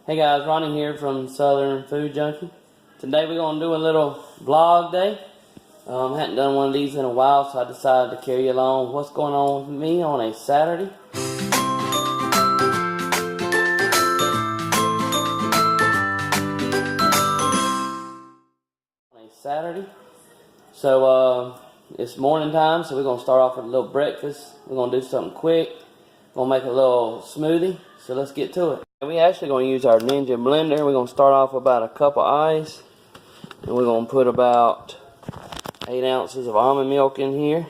Hey guys, Ronnie here from Southern Food Junkie. Today we're going to do a little vlog day. Hadn't done one of these in a while, so I decided to carry you along what's going on with me on a Saturday. So it's morning time, so we're going to start off with a little breakfast. We're going to do something quick. We're going to make a little smoothie, so let's get to it. We're actually going to use our Ninja blender. We're going to start off with about a cup of ice. And we're going to put about 8 ounces of almond milk in here.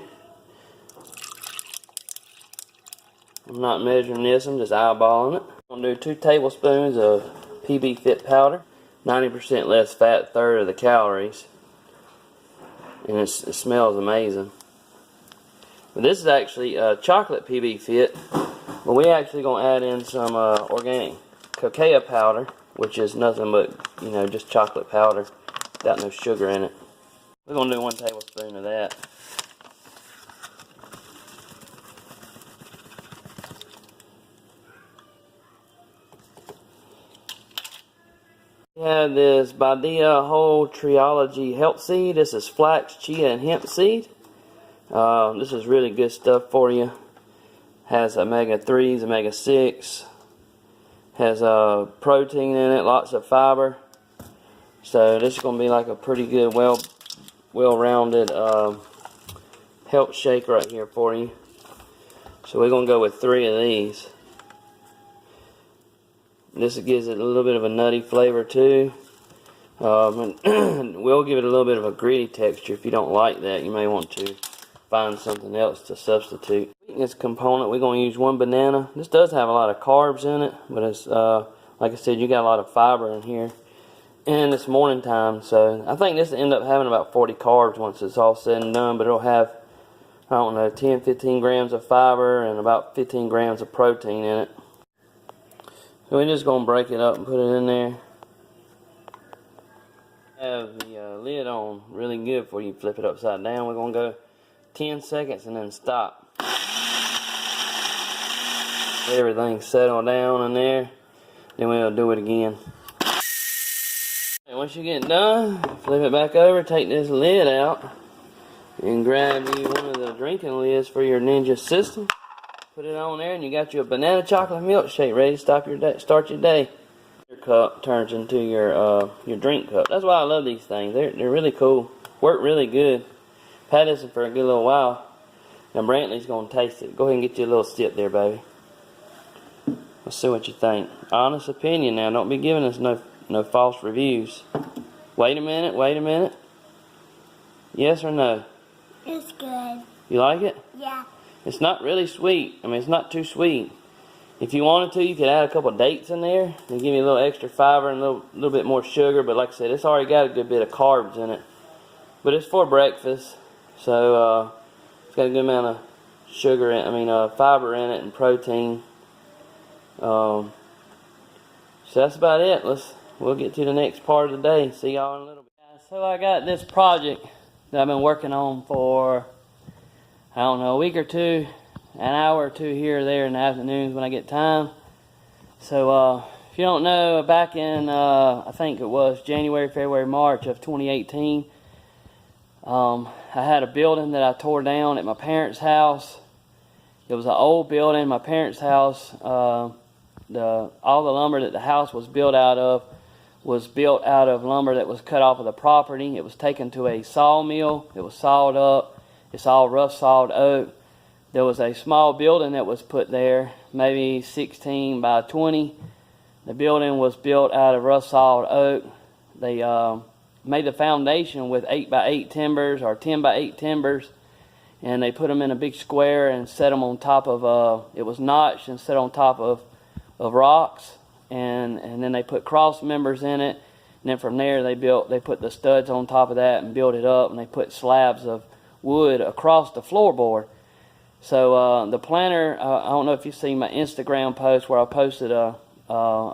I'm not measuring this, I'm just eyeballing it. I'm going to do 2 tablespoons of PB Fit powder. 90% less fat, third of the calories. And it smells amazing. But this is actually chocolate PB Fit. But we're actually going to add in some organic cacao powder, which is nothing but, just chocolate powder without no sugar in it. We're going to do 1 tablespoon of that. We have this Badia Whole Triology Health Seed. This is flax, chia, and hemp seed. This is really good stuff for you. Has omega-3s, omega-6. Has protein in it, lots of fiber. So this is going to be like a pretty good, well-rounded health shake right here for you. So we're going to go with 3 of these. This gives it a little bit of a nutty flavor too. And we'll give it a little bit of a gritty texture. If you don't like that, you may want to find something else to substitute. This component, we're going to use 1 banana. This does have a lot of carbs in it, but it's like I said, you got a lot of fiber in here. And it's morning time, so I think this will end up having about 40 carbs once it's all said and done, but it'll have, I don't know, 10-15 grams of fiber and about 15 grams of protein in it. So we're just going to break it up and put it in there. Have the lid on really good before you flip it upside down. We're going to go 10 seconds and then stop. Let everything settle down in there. Then we'll do it again. And once you get done, flip it back over, take this lid out, and grab you one of the drinking lids for your Ninja system. Put it on there, and you got your banana chocolate milkshake ready to start your day. Your cup turns into your drink cup. That's why I love these things. They're really cool. Work really good. Had this for a good little while. Now Brantley's gonna taste it. Go ahead and get you a little sip there, baby. Let's see what you think. Honest opinion now. Don't be giving us no false reviews. Wait a minute. Yes or no? It's good. You like it? Yeah. It's not really sweet. I mean, it's not too sweet. If you wanted to, you could add a couple of dates in there and give me a little extra fiber and a little bit more sugar. But like I said, it's already got a good bit of carbs in it. But it's for breakfast, so it's got a good amount of fiber in it and protein. So that's about it. We'll get to the next part of the day. See y'all in a little bit. So I got this project that I've been working on for, I don't know, a week or two, an hour or two here or there in the afternoons when I get time. So if you don't know, back in I think it was January, February, March of 2018, I had a building that I tore down at my parents' house. It was an old building. My parents' house, all the lumber that the house was built out of lumber that was cut off of the property. It was taken to a sawmill. It was sawed up. It's all rough sawed oak. There was a small building that was put there, maybe 16 by 20. The building was built out of rough sawed oak. They made the foundation with 8 by 8 timbers or 10 by 8 timbers, and they put them in a big square and set them on top of, it was notched and set on top of rocks, and then they put cross members in it, and then from there they put the studs on top of that and built it up, and they put slabs of wood across the floorboard. So the planter, I don't know if you've seen my Instagram post where I posted a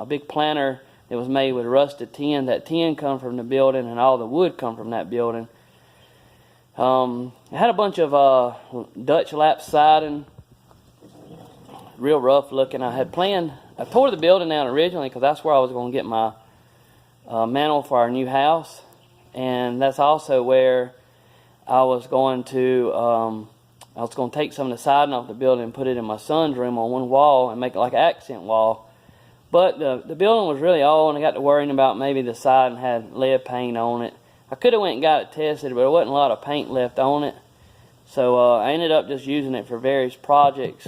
big planter that was made with rusted tin. That tin come from the building, and all the wood come from that building. I had a bunch of Dutch lap siding, real rough looking. I had planned I tore the building down originally because that's where I was going to get my mantle for our new house, and that's also where I was going to take some of the siding off the building and put it in my son's room on one wall and make it like an accent wall. But the building was really old, and I got to worrying about maybe the siding had lead paint on it. I could have went and got it tested, but there wasn't a lot of paint left on it. So I ended up just using it for various projects.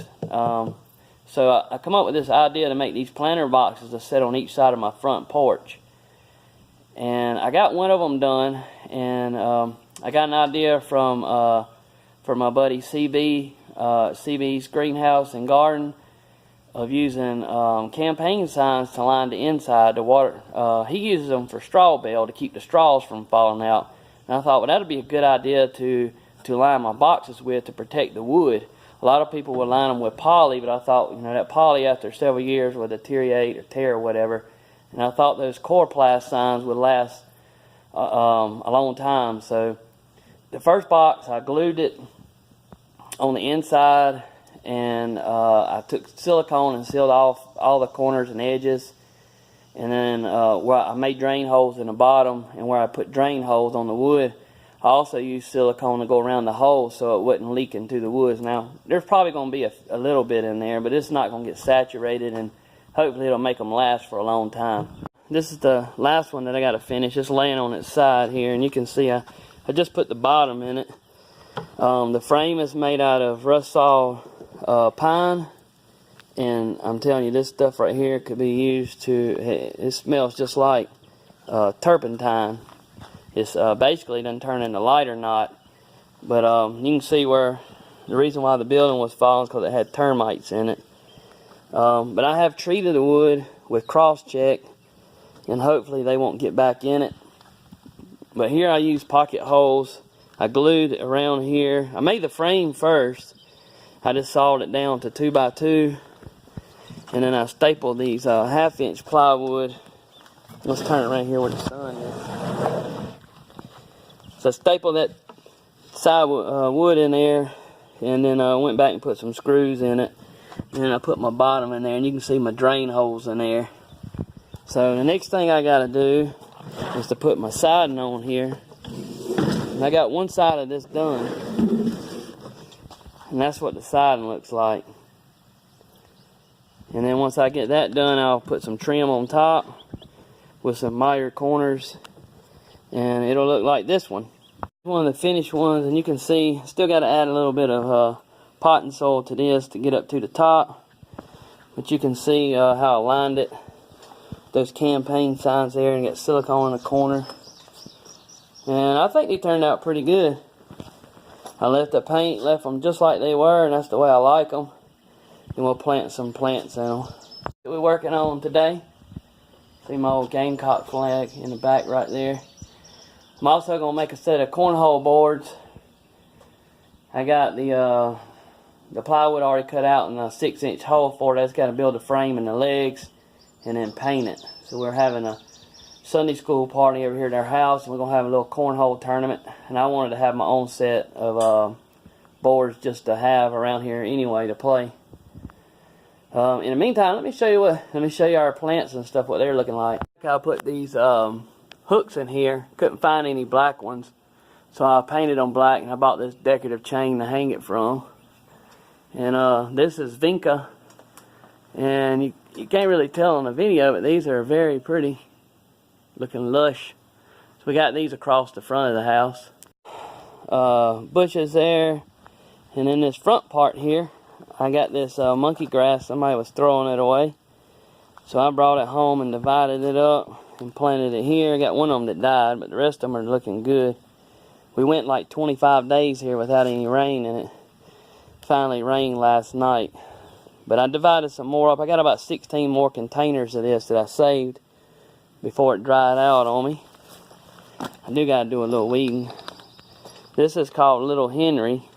So I come up with this idea to make these planter boxes to sit on each side of my front porch. And I got one of them done, and I got an idea from my buddy CB's Greenhouse and Garden of using campaign signs to line the inside. The water, he uses them for straw bale to keep the straws from falling out. And I thought, well, that'd be a good idea to line my boxes with to protect the wood. A lot of people would line them with poly, but I thought, you know, that poly after several years would deteriorate or tear or whatever. And I thought those Coroplast signs would last a long time. So the first box, I glued it on the inside, and I took silicone and sealed off all the corners and edges. And then where I made drain holes in the bottom, and where I put drain holes on the wood, I also used silicone to go around the holes so it wouldn't leak into the woods. Now, there's probably going to be a little bit in there, but it's not going to get saturated, and hopefully it'll make them last for a long time. This is the last one that I got to finish. It's laying on its side here, and you can see I just put the bottom in it. The frame is made out of rust saw pine, and I'm telling you, this stuff right here could be used to, it smells just like turpentine. It's basically done turn into lighter knot, but you can see where the reason why the building was falling is because it had termites in it. But I have treated the wood with cross-check, and hopefully they won't get back in it. But here I use pocket holes. I glued it around here. I made the frame first. I just sawed it down to 2x2, and then I stapled these 1/2-inch plywood. Let's turn it right here where the sun is. So I stapled that side wood in there, and then I went back and put some screws in it. And then I put my bottom in there, and you can see my drain holes in there. So the next thing I got to do is to put my siding on here. And I got one side of this done, and that's what the siding looks like. And then once I get that done, I'll put some trim on top with some miter corners, and it'll look like this one. One of the finished ones, and you can see still got to add a little bit of potting soil to this to get up to the top, but you can see how I lined it. Those campaign signs there, and got silicone in the corner, and I think they turned out pretty good. I left the paint, left them just like they were, and that's the way I like them. And we'll plant some plants in them. What we're working on today, see my old gamecock flag in the back right there. I'm also going to make a set of cornhole boards. I got the plywood already cut out in a 6-inch hole for it. I just got to build the frame and the legs and then paint it. So we're having a Sunday school party over here at our house, and we're going to have a little cornhole tournament. And I wanted to have my own set of boards just to have around here anyway to play. In the meantime, let me show you our plants and stuff, what they're looking like. I put these hooks in here. Couldn't find any black ones, so I painted them black, and I bought this decorative chain to hang it from. And this is vinca, and you can't really tell on the video, but these are very pretty, looking lush. So we got these across the front of the house. Bushes there, and in this front part here, I got this monkey grass. Somebody was throwing it away, so I brought it home and divided it up and planted it here. I got one of them that died, but the rest of them are looking good. We went like 25 days here without any rain, and it finally rained last night. But I divided some more up. I got about 16 more containers of this that I saved before it dried out on me. I do got to do a little weeding. This is called Little Henry.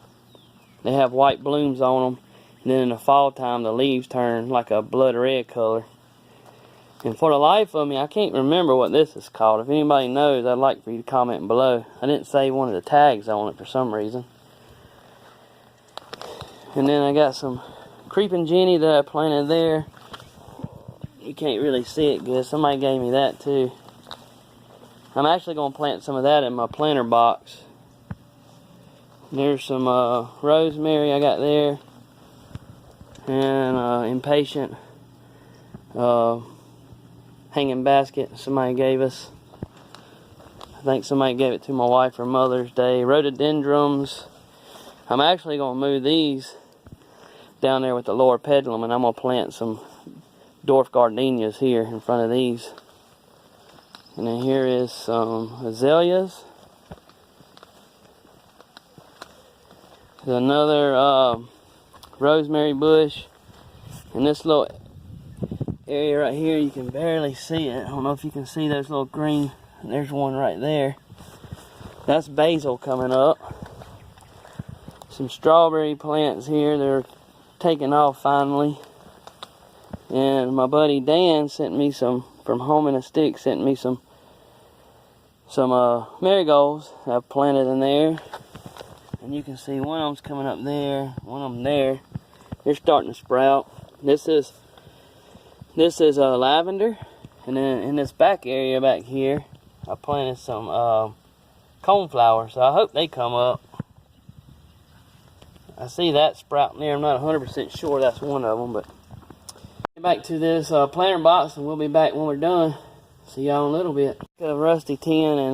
They have white blooms on them, and then in the fall time the leaves turn like a blood red color. And for the life of me, I can't remember what this is called. If anybody knows, I'd like for you to comment below. I didn't save one of the tags on it for some reason. And then I got some creeping jenny that I planted there. you can't really see it good. Somebody gave me that too. I'm actually going to plant some of that in my planter box. There's some rosemary I got there. And impatient hanging basket somebody gave us. I think somebody gave it to my wife for Mother's Day. Rhododendrons. I'm actually going to move these down there with the lower pedalum, and I'm going to plant some dwarf gardenias here in front of these. And then here is some azaleas. There's another rosemary bush. And this little area right here, you can barely see it. I don't know if you can see those little green. There's one right there. That's basil coming up. Some strawberry plants here. They're taking off finally. And my buddy Dan sent me some, from Home in a Stick, sent me some marigolds I've planted in there. And you can see one of them's coming up there, one of them there. They're starting to sprout. This is lavender. And then in this back area back here, I planted some coneflowers, so I hope they come up. I see that sprouting there. I'm not 100% sure that's one of them, but back to this planter box, and we'll be back when we're done. See y'all in a little bit. Got a rusty tin and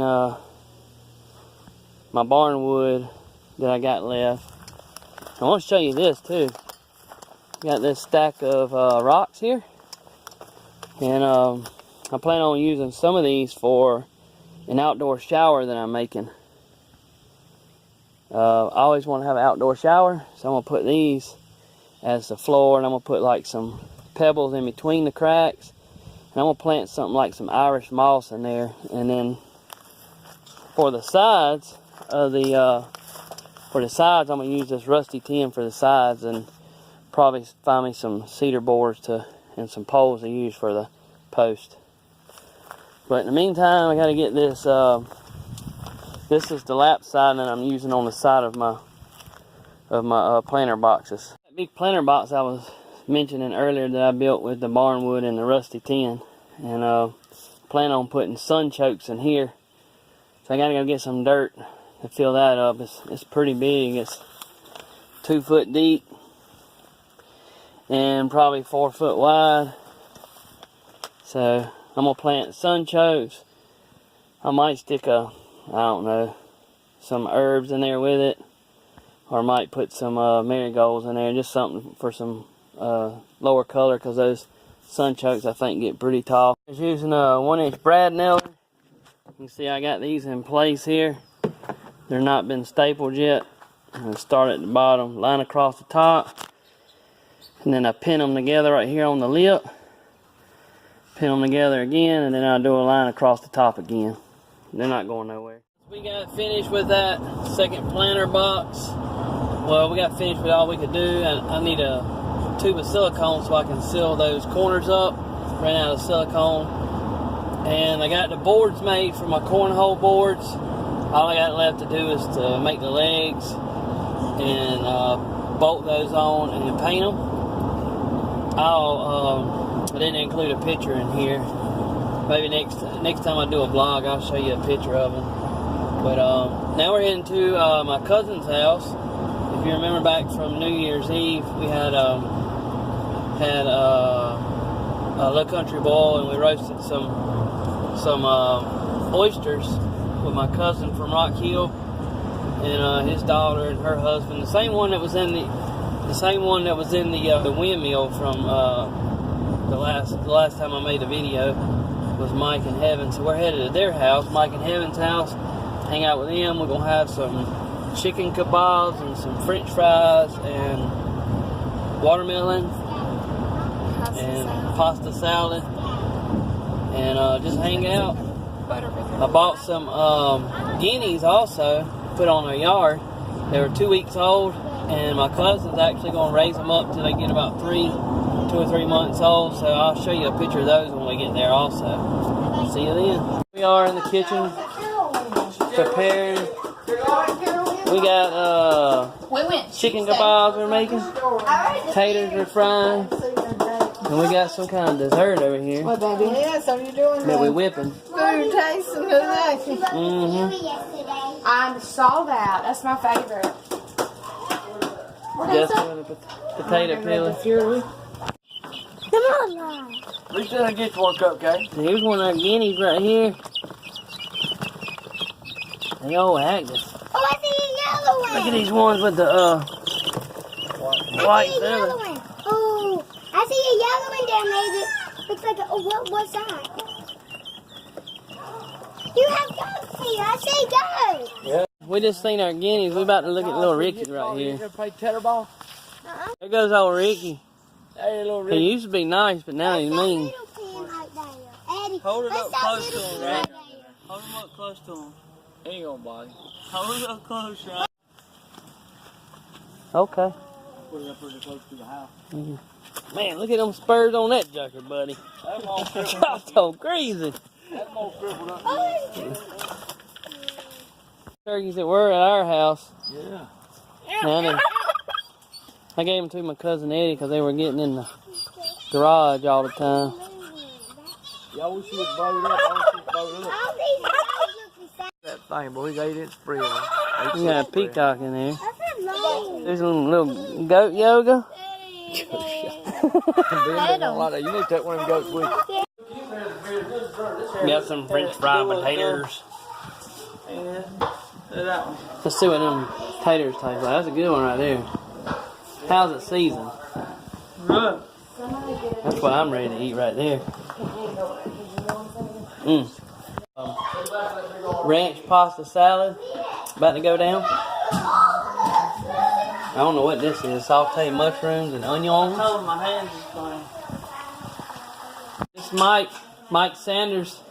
my barn wood that I got left. I want to show you this too. Got this stack of rocks here, and I plan on using some of these for an outdoor shower that I'm making. I always want to have an outdoor shower, so I'm going to put these as the floor, and I'm going to put like some pebbles in between the cracks, and I'm going to plant something like some Irish moss in there. And then for the sides of the I'm going to use this rusty tin for the sides, and probably find me some cedar boards and some poles to use for the post. But in the meantime, I got to get this. This is the lap side that I'm using on the side of my planter boxes. That big planter box I was mentioning earlier that I built with the barn wood and the rusty tin, and plan on putting sun chokes in here. So I got to go get some dirt to fill that up. It's pretty big. It's 2 foot deep and probably 4 foot wide. So I'm gonna plant sun chokes. I might stick I don't know, some herbs in there with it, or I might put some marigolds in there, just something for some lower color, because those sun chokes I think get pretty tall. I was using a 1-inch brad nailer. You can see I got these in place here. They're not been stapled yet. I start at the bottom, line across the top, and then I pin them together right here on the lip. Pin them together again, and then I'll do a line across the top again. They're not going nowhere. We got finished with that second planter box. Well, we got finished with all we could do. I need a tube of silicone so I can seal those corners up. Ran out of silicone. And I got the boards made for my cornhole boards. All I got left to do is to make the legs and bolt those on and paint them. I didn't include a picture in here. Maybe next time I do a vlog, I'll show you a picture of them. But now we're heading to my cousin's house. If you remember back from New Year's Eve, we had a Low Country boil, and we roasted some oysters with my cousin from Rock Hill and his daughter and her husband. The same one that was in the windmill from the last time I made a video was Mike and Heaven. So we're headed to their house, Mike and Heaven's house, hang out with them. We're gonna have some chicken kebabs and some French fries and watermelon and pasta salad, and just hang out. I bought some guineas also, put on our yard. They were 2 weeks old, and my cousin's actually gonna raise them up till they get about 2 or 3 months old, so I'll show you a picture of those when we get there also. See you then. We are in the kitchen preparing. We got chicken kebabs we're making. Taters we're frying. And we got some kind of dessert over here. What, baby? Yeah, so you're doing that we whipping. food tasting good action. I saw that. That's my favorite. Just with the potato peeler. Come on, Mom. At least I get you one cupcake. Here's one of our guineas right here. They all active. Oh, I see a yellow one. Look at these ones with the white I see a yellow feather. one. Oh, I see a yellow one down there that looks like a, oh, what's that? You have goats here. I see goats. Yeah. We just seen our guineas. We about to look at little Ricky right You here. ever play tetherball? There goes old Ricky. Hey, little He Rick. used to be nice, but now he's mean. Little pin right there. Eddie, Hold it let's up stop close to little him, pin right? there. Hold him up close to him. He ain't gonna bother you. Hold it up close, right? Okay. Put it up pretty close to the house. Man, look at them spurs on that joker, buddy. That's all crippled Y'all so crazy. That's all crippled up. Turkeys that were at our house. Yeah. I gave them to my cousin Eddie because they were getting in the garage all the time. Y'all wish you would blow it up. I wish you would blow it up. All these guys look the same. That thing, boy, he's 8 inch spread. We got a peacock in there. That's a long. There's a little goat yoga. You need to take one of them goats with you. Got some French fried potatoes. Yeah. That one. Let's see what them taters taste like. That's a good one right there. How's it seasoned? Good. That's what I'm ready to eat right there. Ranch pasta salad. About to go down. I don't know what this is. Sauteed mushrooms and onions. Oh, my hands is funny. This is Mike Sanders.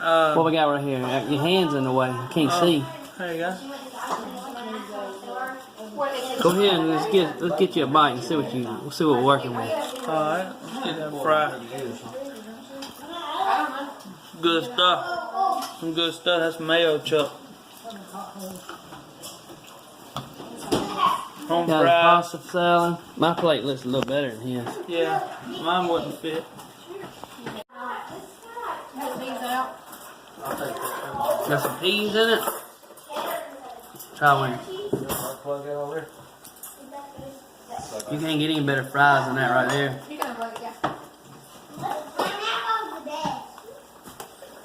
What we got right here? Your hand's in the way. I can't see. There you go. Go ahead and let's get you a bite and see what we're working with. Alright, let's get that fried. Good stuff. Some good stuff. That's mayo chuck. Home Got a fried. pasta salad. My plate looks a little better than his. Yeah, mine wouldn't fit. Got some peas in it. Try one. You can't get any better fries than that right there.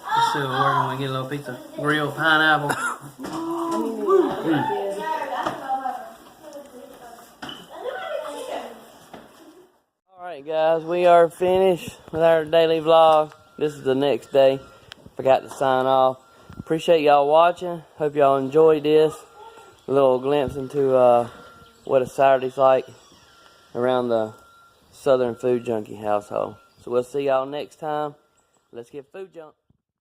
Let's see what we're working with. Get a little piece of grilled pineapple. Alright guys, we are finished with our daily vlog. This is the next day. Forgot to sign off. Appreciate y'all watching. Hope y'all enjoyed this. A little glimpse into what a Saturday's like around the Southern Food Junkie household. So we'll see y'all next time. Let's get food junk.